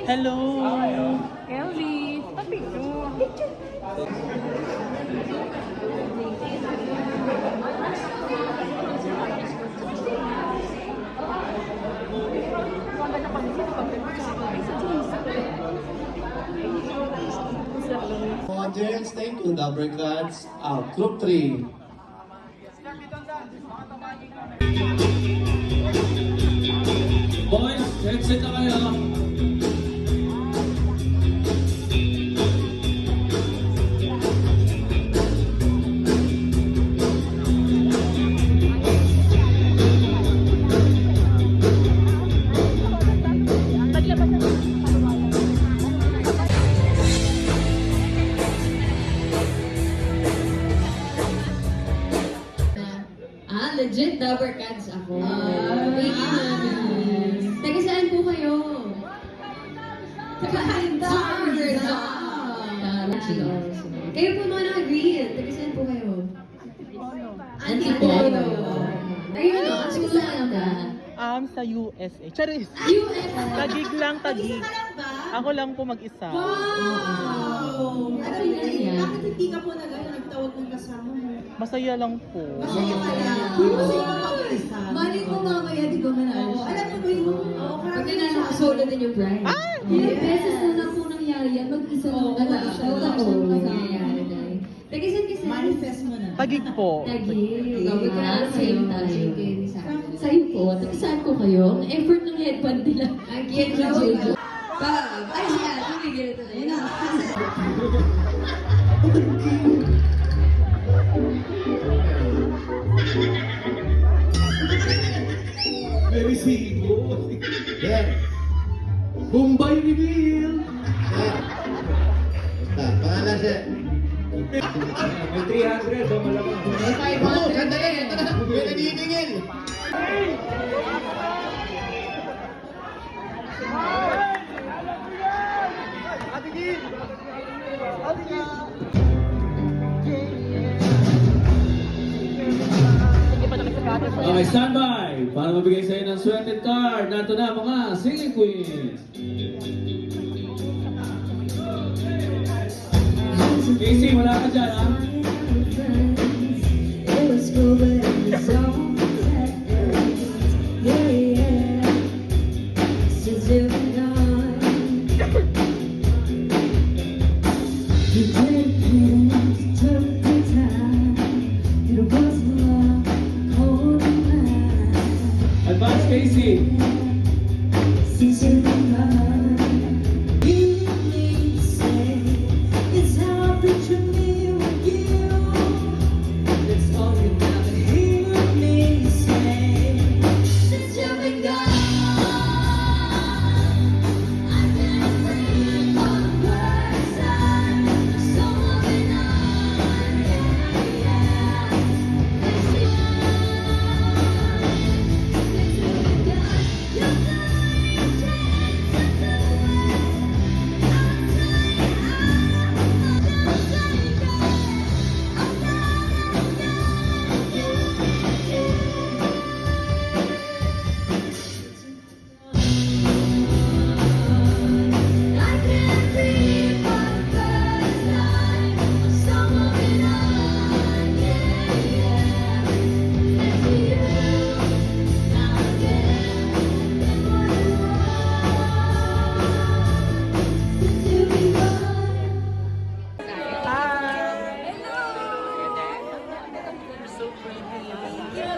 Hello! Ellie, pa-picture. Audience, thank you. Double cards out. Group 3. Boys, headset na kayo. Legit Dabber Cats ako. Taga saan po kayo? Taga Kayo po mga naka-green. Taga saan po kayo? Antipolo. Ayun o, at school saan ka? Sa USA. Charis! US! Tagig lang, tagig. Ako lang po mag-isa. Wow! Ano yun? Bakit hindi ka po nagtawag ng kasama mo? Masaya lang po. Masaya kaya. Hindi mo sila mag-isa. Mali ko mamaya, di ba manalo siya? Alam mo ba yun? Pag nanalo ka, solo din yung prize. Ilang beses na lang po nangyari yan. Mag-isa lang nanalo siya. Oo, nangyayari na eh. Tagisan kasi. Manifest mo na. Tagig po. Tagig. Gawin ka na same tayo. Sa'yo po. Saan po kayo? Ang effort ng headband nila. Ang cute na Jojo. Ay siya, tumigil ito na. Yun na. Very single. Yeah. Bombay reveal. Yeah. Basta, pangalan siya. May 300, oh, malamang. Ako, sandali. Ito na. May naniningil. Okay, standby para mabigay sa'yo ng sweated card. Nato na mga singing queens. Casey, wala ka dyan, ha? Advance, Casey. Since you've been mine, you need to say it's how I picture me with you. That's all you gotta hear me say. Since you've been gone, I can't breathe for the first time. So moving on, yeah, yeah. Since you've been gone, you're gone.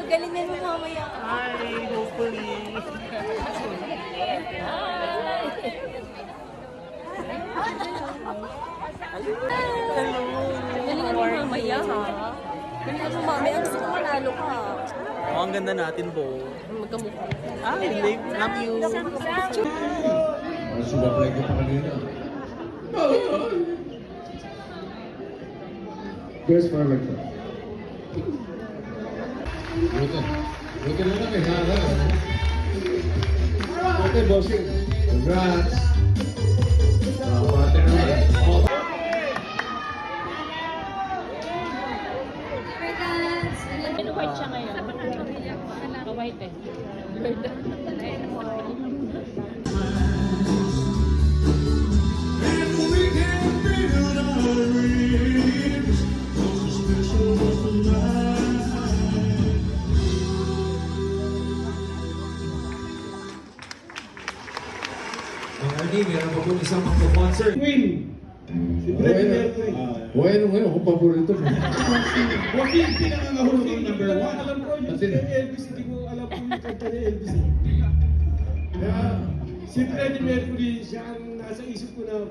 Galingan mo mamaya. Hi, hopefully. Hello. Galingan mo mamaya, ha? Galingan mo mamaya. Gusto ko manalo ka. Oh, ang ganda natin, Bo. Magkamukha. Love you. Sudah play ko pa kanina. Here's forward ko. Bukan na lang eh. Okay, bossing. Congrats. Water naman. White siya ngayon. White eh. Ang Ernie, meron pa po isang magpo-concert. Queen. Si Freddie Mercury. Bueno, ako paborito mo. Huwag yung pinakangahulog ang number 1. Alam ko yung si Elvis, hindi ko alam kung yung kanta ni Elvis. Kaya si Freddie Mercury, siya ang nasa isip ko na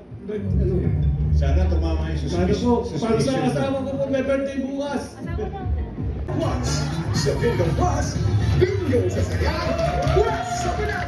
Sana tumama yung sana po, para sa asawa ko po, may birthday bukas. Watch sa Bingo Plus, Bingo sa Saya, West sa Pinas!